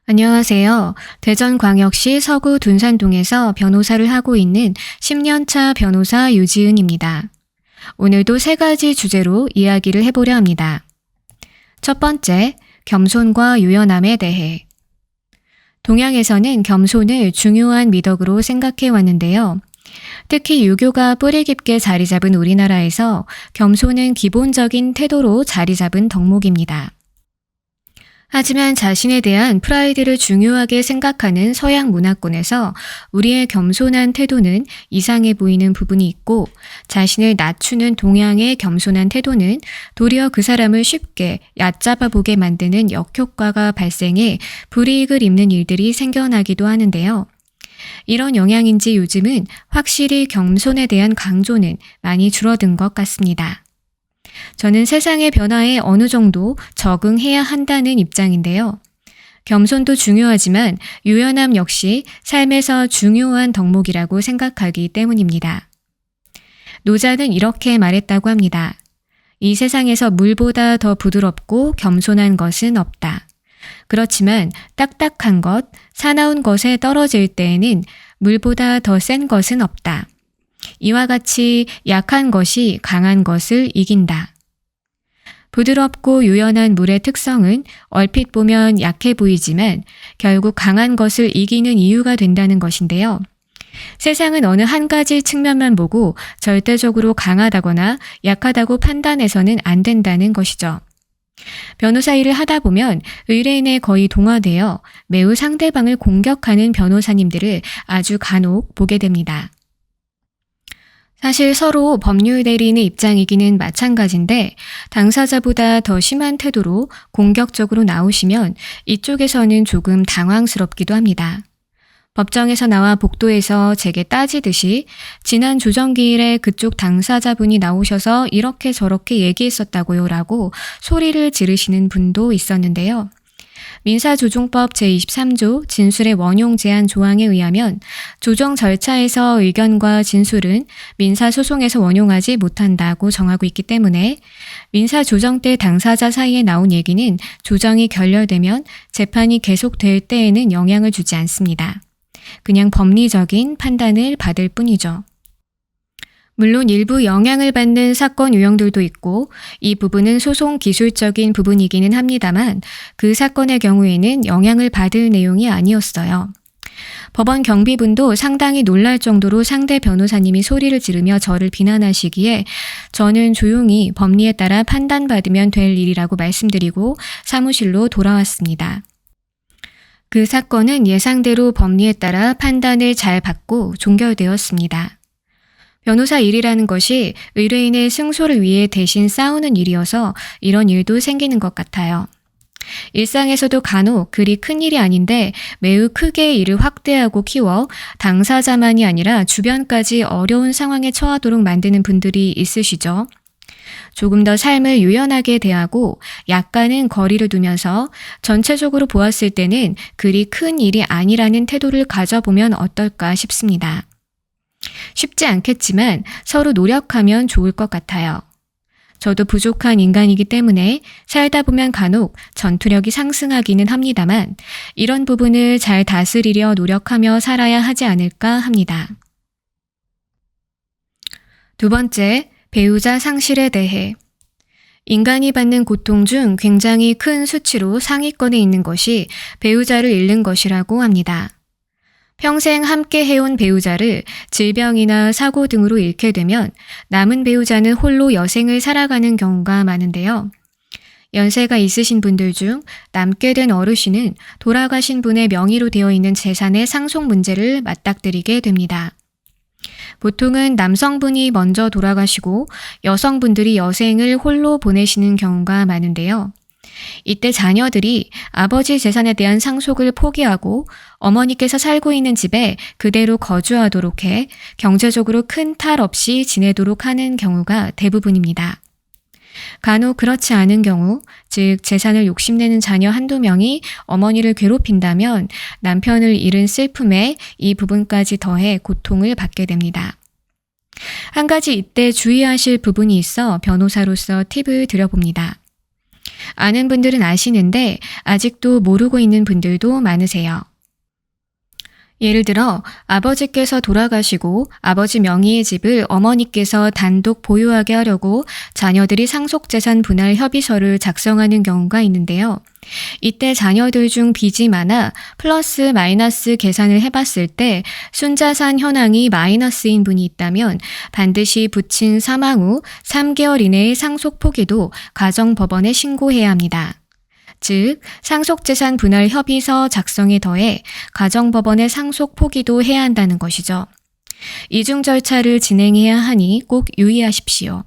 안녕하세요. 대전광역시 서구 둔산동에서 변호사를 하고 있는 10년차 변호사 유지은입니다. 오늘도 세 가지 주제로 이야기를 해보려 합니다. 첫 번째, 겸손과 유연함에 대해. 동양에서는 겸손을 중요한 미덕으로 생각해 왔는데요. 특히 유교가 뿌리 깊게 자리 잡은 우리나라에서 겸손은 기본적인 태도로 자리 잡은 덕목입니다. 하지만 자신에 대한 프라이드를 중요하게 생각하는 서양 문화권에서 우리의 겸손한 태도는 이상해 보이는 부분이 있고, 자신을 낮추는 동양의 겸손한 태도는 도리어 그 사람을 쉽게 얕잡아 보게 만드는 역효과가 발생해 불이익을 입는 일들이 생겨나기도 하는데요. 이런 영향인지 요즘은 확실히 겸손에 대한 강조는 많이 줄어든 것 같습니다. 저는 세상의 변화에 어느 정도 적응해야 한다는 입장인데요. 겸손도 중요하지만 유연함 역시 삶에서 중요한 덕목이라고 생각하기 때문입니다. 노자는 이렇게 말했다고 합니다. 이 세상에서 물보다 더 부드럽고 겸손한 것은 없다. 그렇지만 딱딱한 것, 사나운 것에 떨어질 때에는 물보다 더 센 것은 없다. 이와 같이 약한 것이 강한 것을 이긴다. 부드럽고 유연한 물의 특성은 얼핏 보면 약해 보이지만 결국 강한 것을 이기는 이유가 된다는 것인데요. 세상은 어느 한 가지 측면만 보고 절대적으로 강하다거나 약하다고 판단해서는 안 된다는 것이죠. 변호사 일을 하다 보면 의뢰인에 거의 동화되어 매우 상대방을 공격하는 변호사님들을 아주 간혹 보게 됩니다. 사실 서로 법률 대리인의 입장이기는 마찬가지인데 당사자보다 더 심한 태도로 공격적으로 나오시면 이쪽에서는 조금 당황스럽기도 합니다. 법정에서 나와 복도에서 제게 따지듯이 지난 조정기일에 그쪽 당사자분이 나오셔서 이렇게 저렇게 얘기했었다고요 라고 소리를 지르시는 분도 있었는데요. 민사조정법 제23조 진술의 원용 제한 조항에 의하면 조정 절차에서 의견과 진술은 민사소송에서 원용하지 못한다고 정하고 있기 때문에 민사조정 때 당사자 사이에 나온 얘기는 조정이 결렬되면 재판이 계속될 때에는 영향을 주지 않습니다. 그냥 법리적인 판단을 받을 뿐이죠. 물론 일부 영향을 받는 사건 유형들도 있고 이 부분은 소송 기술적인 부분이기는 합니다만 그 사건의 경우에는 영향을 받을 내용이 아니었어요. 법원 경비분도 상당히 놀랄 정도로 상대 변호사님이 소리를 지르며 저를 비난하시기에 저는 조용히 법리에 따라 판단받으면 될 일이라고 말씀드리고 사무실로 돌아왔습니다. 그 사건은 예상대로 법리에 따라 판단을 잘 받고 종결되었습니다. 변호사 일이라는 것이 의뢰인의 승소를 위해 대신 싸우는 일이어서 이런 일도 생기는 것 같아요. 일상에서도 간혹 그리 큰 일이 아닌데 매우 크게 일을 확대하고 키워 당사자만이 아니라 주변까지 어려운 상황에 처하도록 만드는 분들이 있으시죠. 조금 더 삶을 유연하게 대하고 약간은 거리를 두면서 전체적으로 보았을 때는 그리 큰 일이 아니라는 태도를 가져보면 어떨까 싶습니다. 쉽지 않겠지만 서로 노력하면 좋을 것 같아요. 저도 부족한 인간이기 때문에 살다 보면 간혹 전투력이 상승하기는 합니다만 이런 부분을 잘 다스리려 노력하며 살아야 하지 않을까 합니다. 두 번째, 배우자 상실에 대해. 인간이 받는 고통 중 굉장히 큰 수치로 상위권에 있는 것이 배우자를 잃는 것이라고 합니다. 평생 함께 해온 배우자를 질병이나 사고 등으로 잃게 되면 남은 배우자는 홀로 여생을 살아가는 경우가 많은데요. 연세가 있으신 분들 중 남게 된 어르신은 돌아가신 분의 명의로 되어 있는 재산의 상속 문제를 맞닥뜨리게 됩니다. 보통은 남성분이 먼저 돌아가시고 여성분들이 여생을 홀로 보내시는 경우가 많은데요. 이때 자녀들이 아버지 재산에 대한 상속을 포기하고 어머니께서 살고 있는 집에 그대로 거주하도록 해 경제적으로 큰 탈 없이 지내도록 하는 경우가 대부분입니다. 간혹 그렇지 않은 경우, 즉 재산을 욕심내는 자녀 한두 명이 어머니를 괴롭힌다면 남편을 잃은 슬픔에 이 부분까지 더해 고통을 받게 됩니다. 한 가지 이때 주의하실 부분이 있어 변호사로서 팁을 드려봅니다. 아는 분들은 아시는데 아직도 모르고 있는 분들도 많으세요. 예를 들어 아버지께서 돌아가시고 아버지 명의의 집을 어머니께서 단독 보유하게 하려고 자녀들이 상속재산 분할 협의서를 작성하는 경우가 있는데요. 이때 자녀들 중 빚이 많아 플러스 마이너스 계산을 해봤을 때 순자산 현황이 마이너스인 분이 있다면 반드시 부친 사망 후 3개월 이내의 상속 포기도 가정법원에 신고해야 합니다. 즉, 상속재산 분할 협의서 작성에 더해 가정법원에 상속 포기도 해야 한다는 것이죠. 이중 절차를 진행해야 하니 꼭 유의하십시오.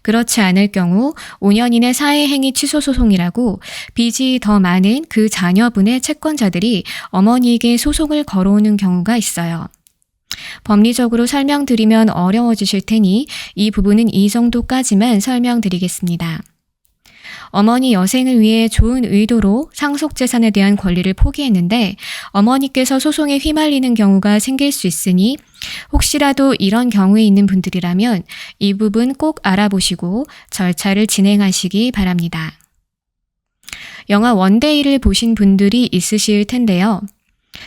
그렇지 않을 경우 5년 이내 사회행위 취소 소송이라고 빚이 더 많은 그 자녀분의 채권자들이 어머니에게 소송을 걸어오는 경우가 있어요. 법리적으로 설명드리면 어려워지실 테니 이 부분은 이 정도까지만 설명드리겠습니다. 어머니 여생을 위해 좋은 의도로 상속재산에 대한 권리를 포기했는데 어머니께서 소송에 휘말리는 경우가 생길 수 있으니 혹시라도 이런 경우에 있는 분들이라면 이 부분 꼭 알아보시고 절차를 진행하시기 바랍니다. 영화 원데이를 보신 분들이 있으실 텐데요.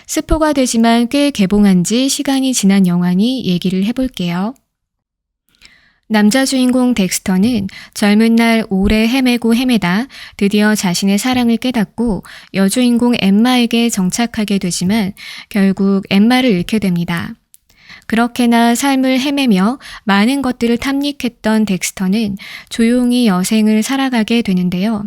스포가 되지만 꽤 개봉한 지 시간이 지난 영화니 얘기를 해볼게요. 남자 주인공 덱스터는 젊은 날 오래 헤매고 헤매다 드디어 자신의 사랑을 깨닫고 여주인공 엠마에게 정착하게 되지만 결국 엠마를 잃게 됩니다. 그렇게나 삶을 헤매며 많은 것들을 탐닉했던 덱스터는 조용히 여생을 살아가게 되는데요.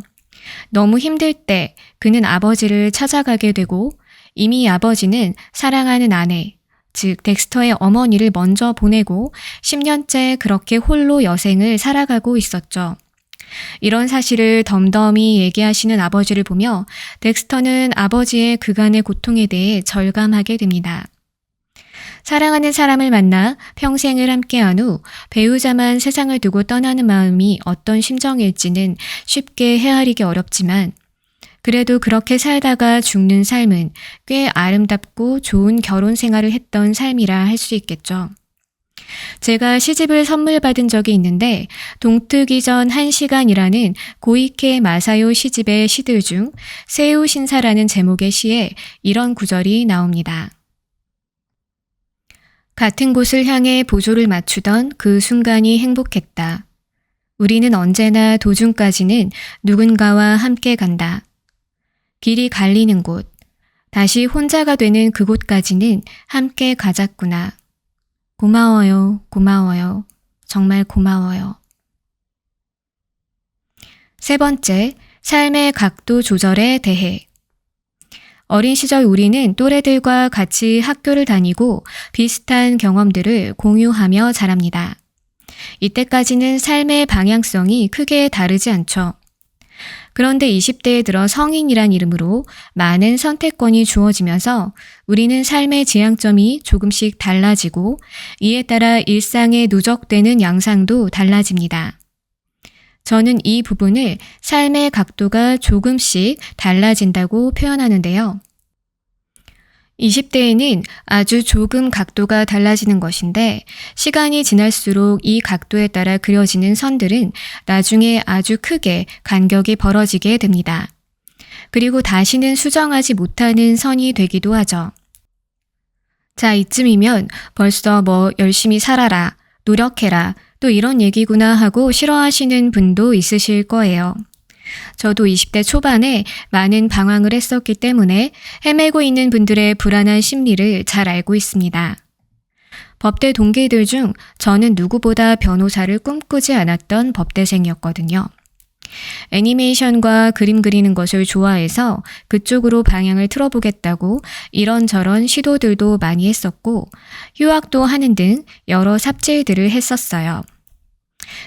너무 힘들 때 그는 아버지를 찾아가게 되고 이미 아버지는 사랑하는 아내, 즉 덱스터의 어머니를 먼저 보내고 10년째 그렇게 홀로 여생을 살아가고 있었죠. 이런 사실을 덤덤히 얘기하시는 아버지를 보며 덱스터는 아버지의 그간의 고통에 대해 절감하게 됩니다. 사랑하는 사람을 만나 평생을 함께한 후 배우자만 세상을 두고 떠나는 마음이 어떤 심정일지는 쉽게 헤아리기 어렵지만 그래도 그렇게 살다가 죽는 삶은 꽤 아름답고 좋은 결혼 생활을 했던 삶이라 할 수 있겠죠. 제가 시집을 선물 받은 적이 있는데 동트기 전 1시간이라는 고이케 마사요 시집의 시들 중 세우 신사라는 제목의 시에 이런 구절이 나옵니다. 같은 곳을 향해 보조를 맞추던 그 순간이 행복했다. 우리는 언제나 도중까지는 누군가와 함께 간다. 길이 갈리는 곳, 다시 혼자가 되는 그곳까지는 함께 가자꾸나. 고마워요, 고마워요. 정말 고마워요. 세 번째, 삶의 각도 조절에 대해. 어린 시절 우리는 또래들과 같이 학교를 다니고 비슷한 경험들을 공유하며 자랍니다. 이때까지는 삶의 방향성이 크게 다르지 않죠. 그런데 20대에 들어 성인이란 이름으로 많은 선택권이 주어지면서 우리는 삶의 지향점이 조금씩 달라지고 이에 따라 일상에 누적되는 양상도 달라집니다. 저는 이 부분을 삶의 각도가 조금씩 달라진다고 표현하는데요. 20대에는 아주 조금 각도가 달라지는 것인데 시간이 지날수록 이 각도에 따라 그려지는 선들은 나중에 아주 크게 간격이 벌어지게 됩니다. 그리고 다시는 수정하지 못하는 선이 되기도 하죠. 자, 이쯤이면 벌써 열심히 살아라, 노력해라, 또 이런 얘기구나 하고 싫어하시는 분도 있으실 거예요. 저도 20대 초반에 많은 방황을 했었기 때문에 헤매고 있는 분들의 불안한 심리를 잘 알고 있습니다. 법대 동기들 중 저는 누구보다 변호사를 꿈꾸지 않았던 법대생이었거든요. 애니메이션과 그림 그리는 것을 좋아해서 그쪽으로 방향을 틀어보겠다고 이런저런 시도들도 많이 했었고 휴학도 하는 등 여러 삽질들을 했었어요.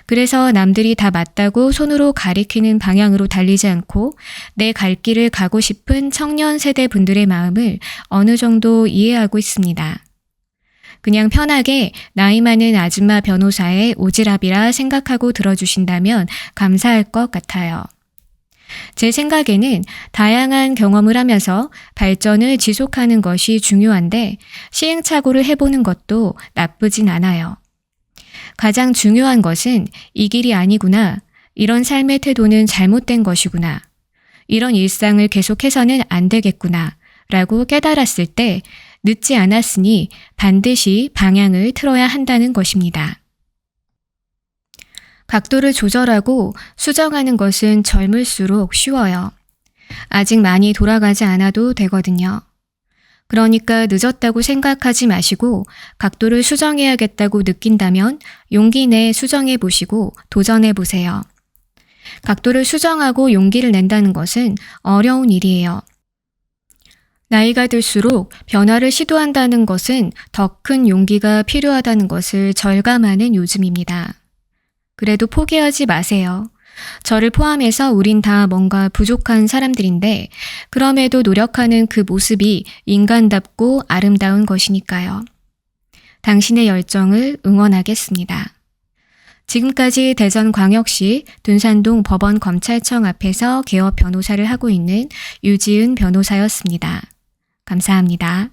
그래서 남들이 다 맞다고 손으로 가리키는 방향으로 달리지 않고 내 갈 길을 가고 싶은 청년 세대 분들의 마음을 어느 정도 이해하고 있습니다. 그냥 편하게 나이 많은 아줌마 변호사의 오지랖이라 생각하고 들어주신다면 감사할 것 같아요. 제 생각에는 다양한 경험을 하면서 발전을 지속하는 것이 중요한데 시행착오를 해보는 것도 나쁘진 않아요. 가장 중요한 것은 이 길이 아니구나, 이런 삶의 태도는 잘못된 것이구나. 이런 일상을 계속해서는 안 되겠구나. 라고 깨달았을 때 늦지 않았으니 반드시 방향을 틀어야 한다는 것입니다. 각도를 조절하고 수정하는 것은 젊을수록 쉬워요. 아직 많이 돌아가지 않아도 되거든요. 그러니까 늦었다고 생각하지 마시고 각도를 수정해야겠다고 느낀다면 용기 내 수정해 보시고 도전해 보세요. 각도를 수정하고 용기를 낸다는 것은 어려운 일이에요. 나이가 들수록 변화를 시도한다는 것은 더 큰 용기가 필요하다는 것을 절감하는 요즘입니다. 그래도 포기하지 마세요. 저를 포함해서 우린 다 뭔가 부족한 사람들인데 그럼에도 노력하는 그 모습이 인간답고 아름다운 것이니까요. 당신의 열정을 응원하겠습니다. 지금까지 대전광역시 둔산동 법원검찰청 앞에서 개업 변호사를 하고 있는 유지은 변호사였습니다. 감사합니다.